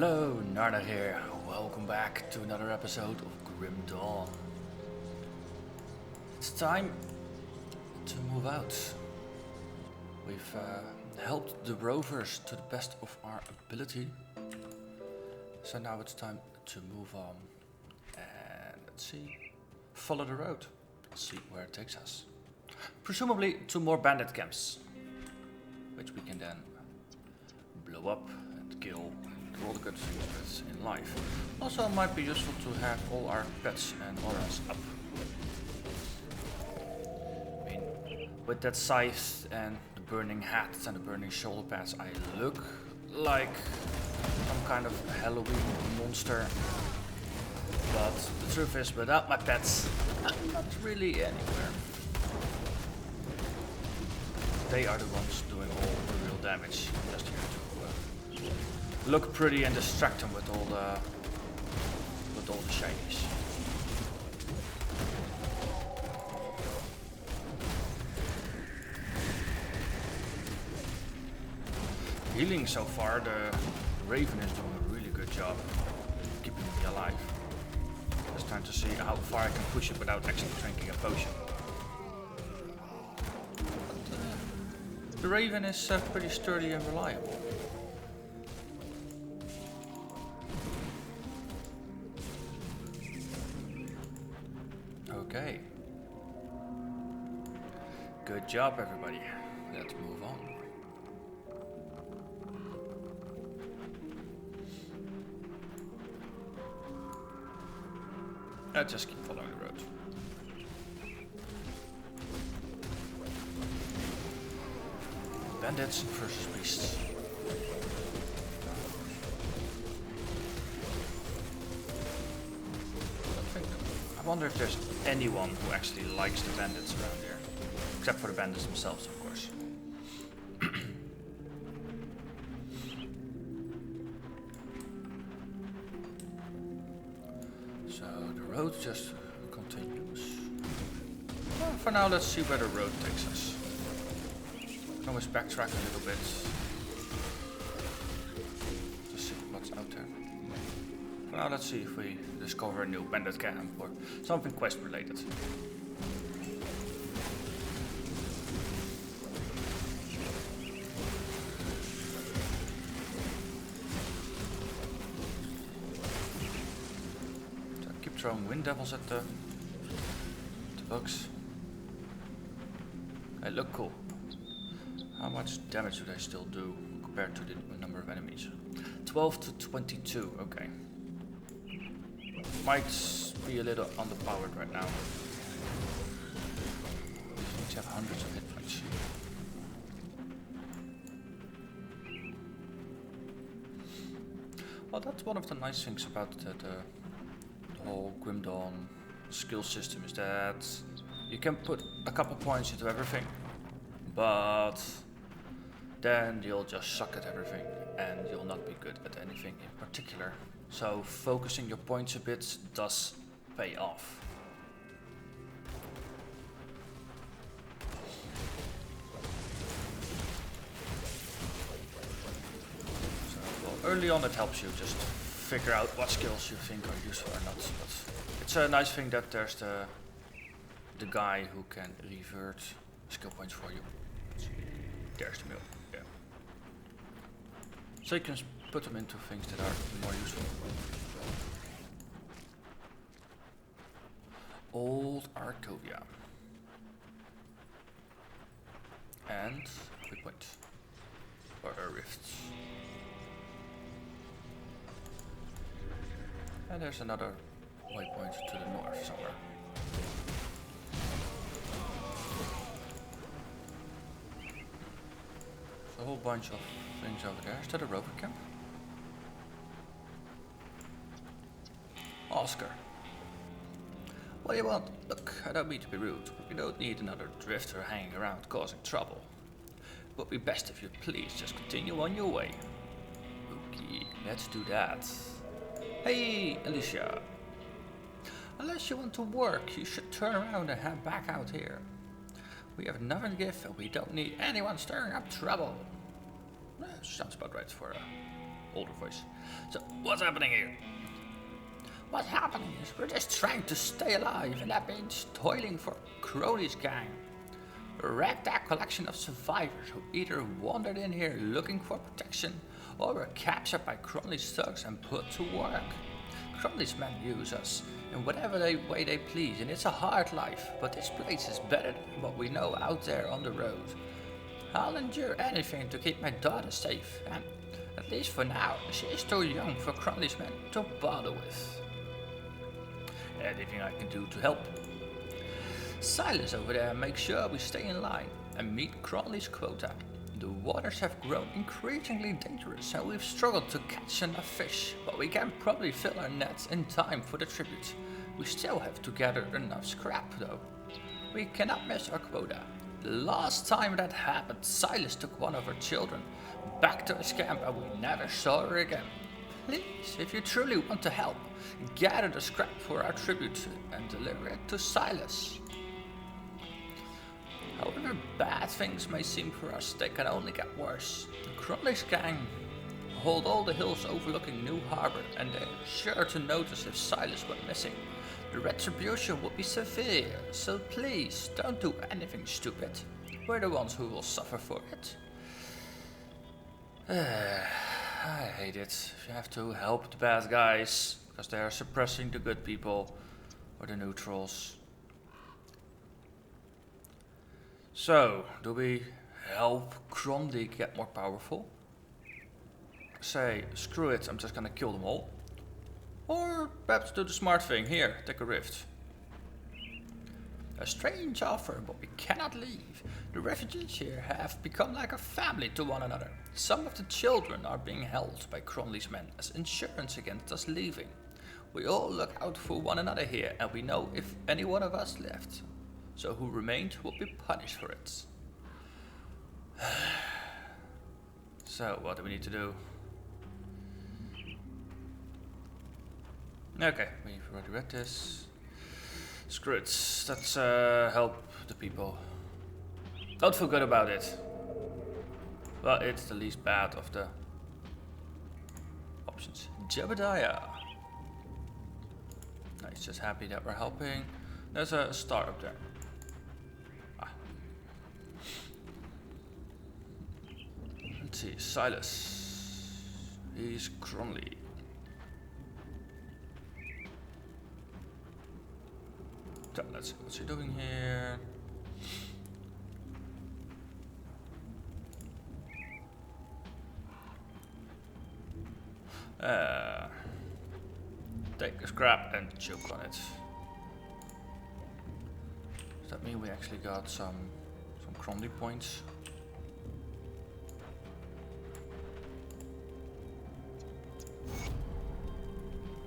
Hello, Narnach here. Welcome back to another episode of Grim Dawn. It's time to move out. We've helped the Rovers to the best of our ability. So now it's time to move on. And let's see. Follow the road. See where it takes us. Presumably to more bandit camps, which we can then blow up and kill. All the good things in life. Also, it might be useful to have all our pets and auras up. I mean, with that scythe and the burning hats and the burning shoulder pads, I look like some kind of Halloween monster. But the truth is, without my pets, I'm not really anywhere. They are the ones doing all the real damage. Just here to look pretty and distract them with all the shinies. Healing so far, the Raven is doing a really good job keeping me alive. Just trying to see how far I can push it without actually drinking a potion. But, the Raven is pretty sturdy and reliable. Okay. Good job, everybody. Let's move on. Let's just keep following the road. Bandits versus priests. I wonder if there's anyone who actually likes the bandits around here. Except for the bandits themselves, of course. So the road just continues. Well, for now, let's see where the road takes us. We can always backtrack a little bit. To see what's out there. For now, let's see if we discover a new bandit camp or something quest related. So I keep throwing wind devils at the bugs. They look cool. How much damage do they still do compared to the number of enemies? 12 to 22, okay. Might be a little underpowered right now. These have hundreds of hit points. Well, that's one of the nice things about the whole Grim Dawn skill system is that you can put a couple points into everything, but then you'll just suck at everything and you'll not be good at anything in particular. So focusing your points a bit does pay off. So, well, early on it helps you just figure out what skills you think are useful or not. But it's a nice thing that there's the guy who can revert skill points for you. There's the mill. Yeah. So you can put them into things that are more useful. Old Arkovia. And quick point. Or a rift. And there's another waypoint to the north somewhere. A whole bunch of things over there. Is that a Rover camp? Oscar. What do you want? Look, I don't mean to be rude. We don't need another drifter hanging around causing trouble. It would be best if you please just continue on your way. Okay, let's do that. Hey, Alicia. Unless you want to work, you should turn around and head back out here. We have nothing to give and we don't need anyone stirring up trouble. Sounds about right for an older voice. So, what's happening here? What's happening is we're just trying to stay alive, and that means toiling for Cronley's gang. A ragtag collection of survivors who either wandered in here looking for protection, or were captured by Cronley's thugs and put to work. Cronley's men use us in whatever way they please, and it's a hard life, but this place is better than what we know out there on the road. I'll endure anything to keep my daughter safe, and at least for now, she is too young for Cronley's men to bother with. Anything I can do to help. Silas over there makes sure we stay in line and meet Cronley's quota. The waters have grown increasingly dangerous and we've struggled to catch enough fish, but we can probably fill our nets in time for the tribute. We still have to gather enough scrap though. We cannot miss our quota. The last time that happened, Silas took one of her children back to his camp and we never saw her again. Please, if you truly want to help, gather the scrap for our tribute and deliver it to Silas. However bad things may seem for us, they can only get worse. The Cronley's gang hold all the hills overlooking New Harbor, and they're sure to notice if Silas went missing. The retribution would be severe, so please don't do anything stupid. We're the ones who will suffer for it. I hate it if you have to help the bad guys, because they are suppressing the good people, or the neutrals. So, do we help Cronley get more powerful? Say, screw it, I'm just gonna kill them all. Or perhaps do the smart thing, here, take a rift. A strange offer, but we cannot leave. The refugees here have become like a family to one another. Some of the children are being held by Cronley's men as insurance against us leaving. We all look out for one another here, and we know if any one of us left. So who remained will be punished for it. So, what do we need to do? Okay, we've already read this. Screw it, let's help the people. Don't feel good about it. Well, it's the least bad of the options. Jebediah. Nice, just happy that we're helping. There's a star up there. Let's see, Silas. He's Cronley. So let's see what's he doing here. Take the scrap and choke on it. Does that mean we actually got some Cronley points?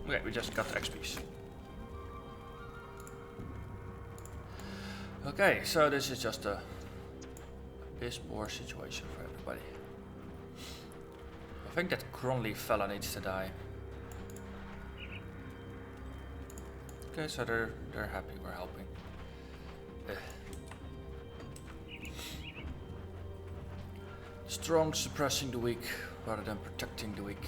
Okay, we just got the XPs. Okay, so this is just a piss poor situation for everybody. I think that Cronley fella needs to die. Okay, so they're happy we're helping. Strong suppressing the weak rather than protecting the weak.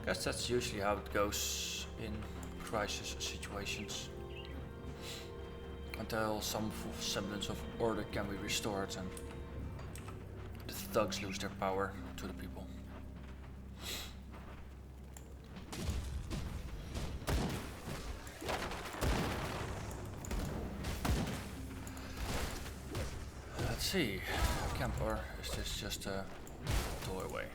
Guess that's usually how it goes in crisis situations. Until some semblance of order can be restored and the thugs lose their power to the people. Let's see, camp, or is this just a doorway?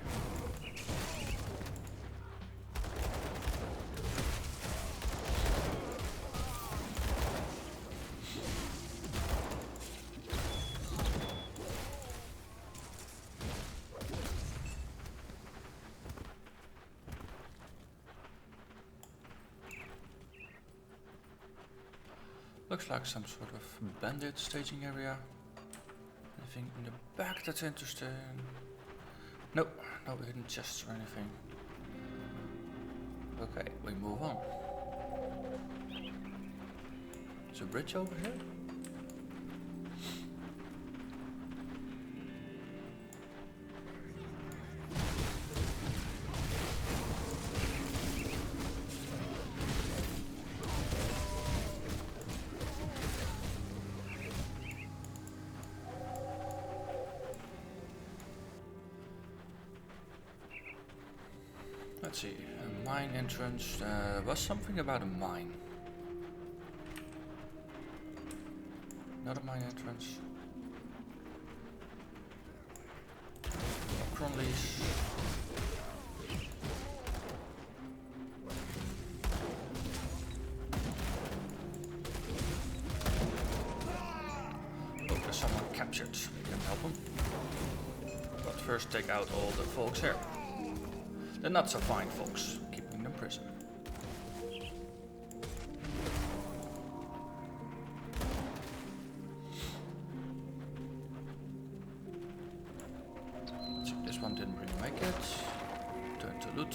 Looks like some sort of bandit staging area. Anything in the back that's interesting? Nope, no hidden chests or anything. Okay, we move on. There's a bridge over here. let's see. A mine entrance. Was something about a mine. Not a mine entrance. Cronley's. Oh, there's someone captured. We can help him. But first take out all the folks here. The not so fine folks, keeping them in prison. This one didn't really make it. Turn to loot.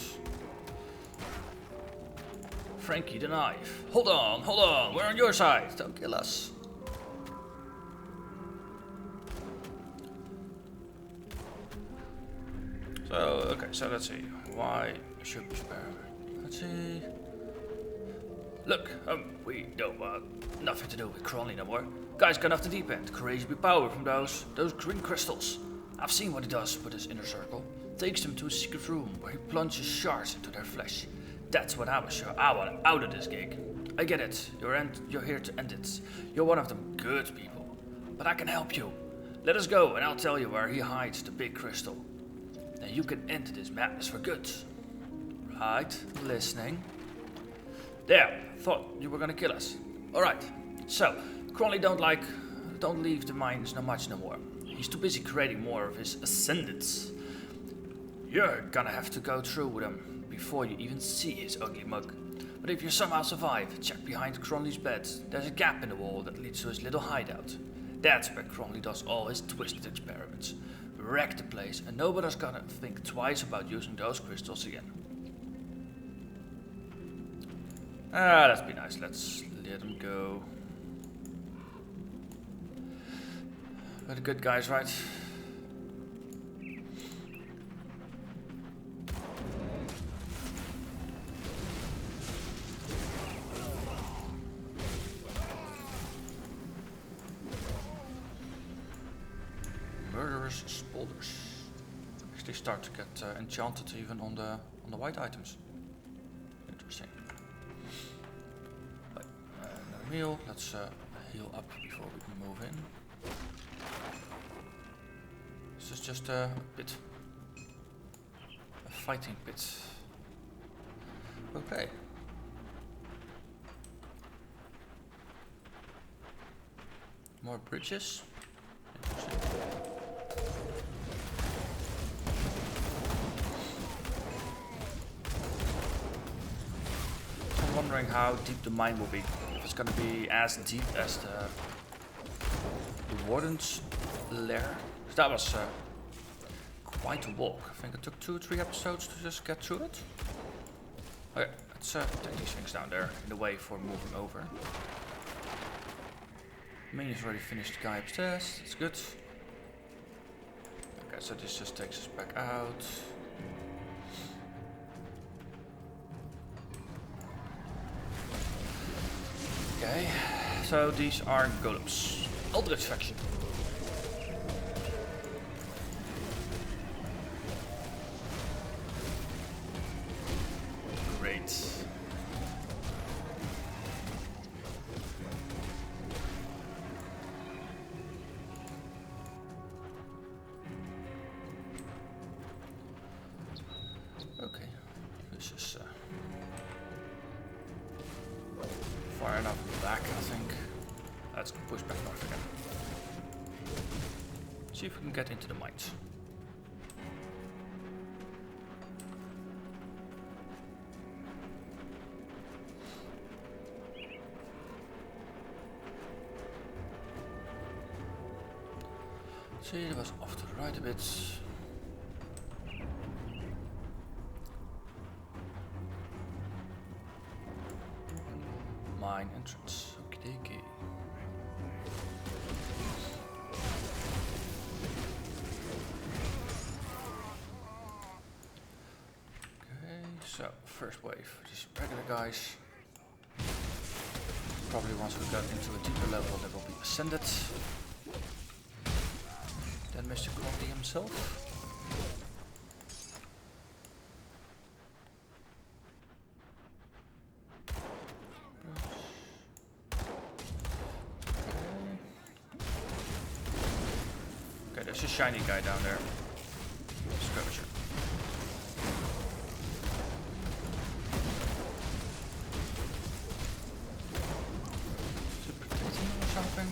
Frankie the knife. Hold on, we're on your side. Don't kill us. So, okay, so let's see. Why should we spare? Let's see. Look, we don't want nothing to do with Cronley no more. Guy's gone off the deep end. Crazy big power from those green crystals. I've seen what he does with his inner circle. Takes them to a secret room where he plunges shards into their flesh. That's what I was sure I want out of this gig. I get it. You're here to end it. You're one of them good people. But I can help you. Let us go and I'll tell you where he hides the big crystal. Then you can end this madness for good. Right, listening. There, thought you were gonna kill us. Alright, so, Cronley don't leave the mines no more. He's too busy creating more of his ascendants. You're gonna have to go through with him before you even see his ugly mug. But if you somehow survive, check behind Cronley's bed. There's a gap in the wall that leads to his little hideout. That's where Cronley does all his twisted experiments. Wreck the place, and nobody's gonna think twice about using those crystals again. Let's be nice. Let's let him go. We're the good guys, right? Murderous spoilers. Actually start to get enchanted even on the white items. Interesting. Right, another meal. Let's heal up before we can move in. This is just a pit. A fighting pit. Okay. More bridges. Interesting. I'm wondering how deep the mine will be. If it's gonna be as deep as the Warden's lair. Because that was quite a walk. I think it took 2 or 3 episodes to just get through it. Okay, let's take these things down there in the way for moving over. Minion's already finished the guy upstairs, that's good. Okay, so this just takes us back out. Okay, so these are golems. Eldritch faction. Great. Okay, this is far enough back, I think. Let's push back north again. See if we can get into the mines. See, it was off to the right a bit. Mine entrance. Okie dokie. Okay, so first wave, just regular guys. Probably once we got into a deeper level, they will be ascended. Then Mr. Cronley himself. Okay, there's a shiny guy down there. Skirmisher. Is it protecting him or something?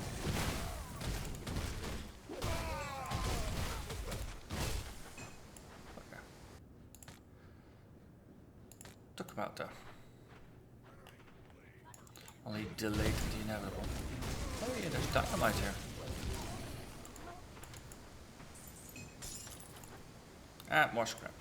Okay. Took him out there. Only delayed the inevitable. Oh yeah, there's dynamite here. Ah, more scrap.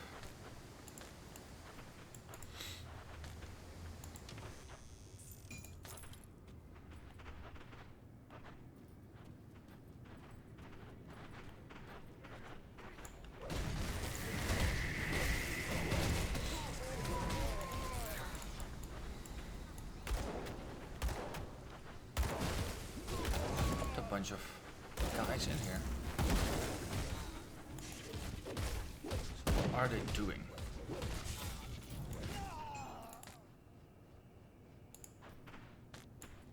A bunch of guys in here. So what are they doing?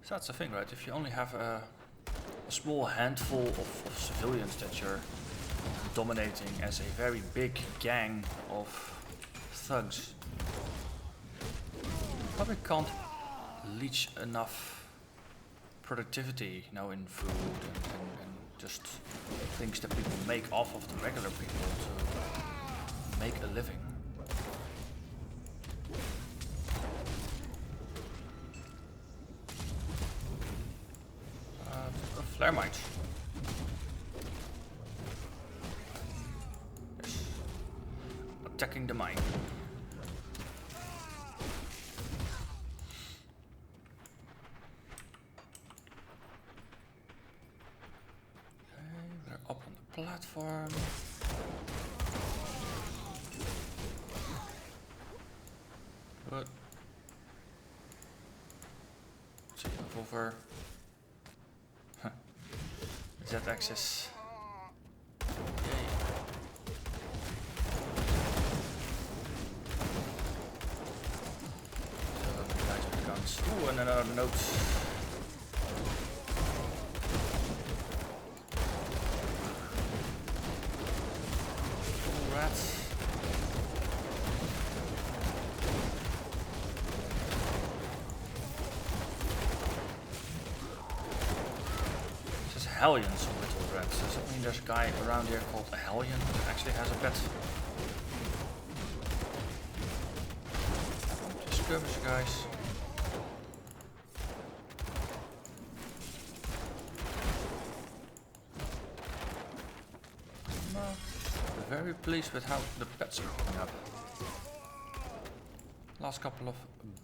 So that's the thing, right? If you only have a small handful of civilians that you're dominating as a very big gang of thugs, you probably can't leech enough productivity, you know, in food and just things that people make off of the regular people to make a living. Flare mines. Yes. Attacking the mine. Okay, we're up on the platform. Good. See, Rover. Z-axis. Yay. So guys with guns. Ooh, and another note. Ooh, rats. Hellions on little rats. Does that mean there's a guy around here called a Hellion that actually has a pet? Skirmish guys. I'm very pleased with how the pets are coming up. Last couple of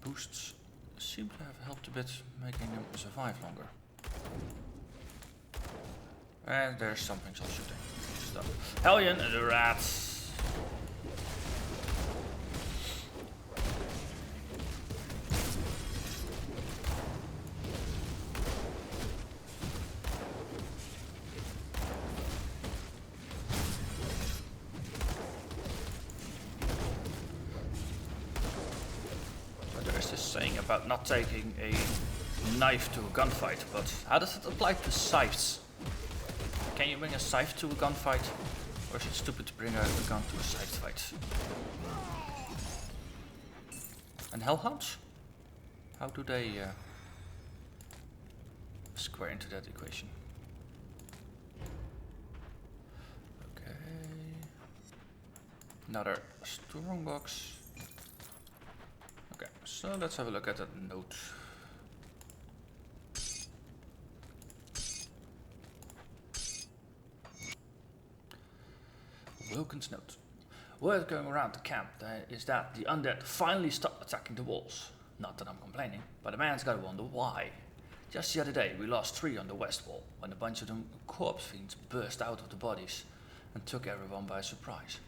boosts seem to have helped a bit, making them survive longer. And there's something still shooting. Stuff. Hellion and the rats. So there is this saying about not taking a knife to a gunfight, but how does it apply to scythes? Can you bring a scythe to a gunfight? Or is it stupid to bring a gun to a scythe fight? And hellhounds? How do they square into that equation? Okay. Another strongbox. Okay, so let's have a look at that note. Wilkins note. Word going around the camp is that the undead finally stopped attacking the walls. Not that I'm complaining, but a man's gotta wonder why. Just the other day we lost 3 on the west wall when a bunch of them corpse fiends burst out of the bodies and took everyone by surprise.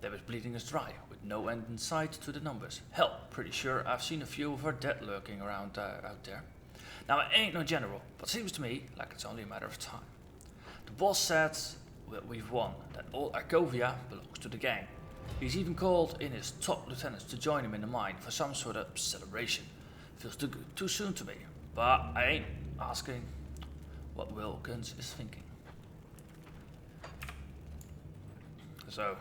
They was bleeding us dry, with no end in sight to the numbers. Hell, pretty sure I've seen a few of our dead lurking around out there. Now I ain't no general, but seems to me like it's only a matter of time. The boss said that we've won, that all Arkovia belongs to the gang. He's even called in his top lieutenants to join him in the mine for some sort of celebration. Feels too good, too soon to me, but I ain't asking what Wilkins is thinking. So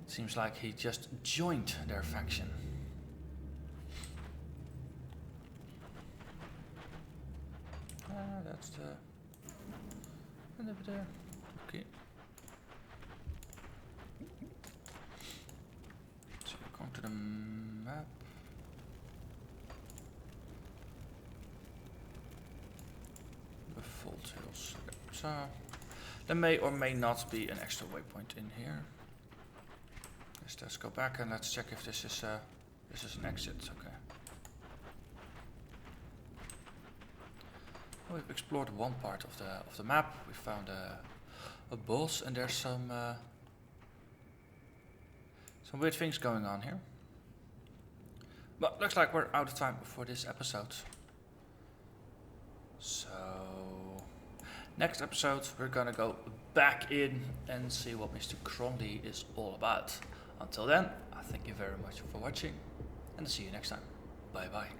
it seems like he just joined their faction. That's the and over there. Okay. So we come to the map. The Fault Hills. Okay. So there may or may not be an extra waypoint in here. Let's go back and let's check if this is an exit. Okay. We've explored one part of the map. We found a boss, and there's some weird things going on here. But looks like we're out of time for this episode. So next episode we're gonna go back in and see what Mr. Cronley is all about. Until then, I thank you very much for watching, and I'll see you next time. Bye bye.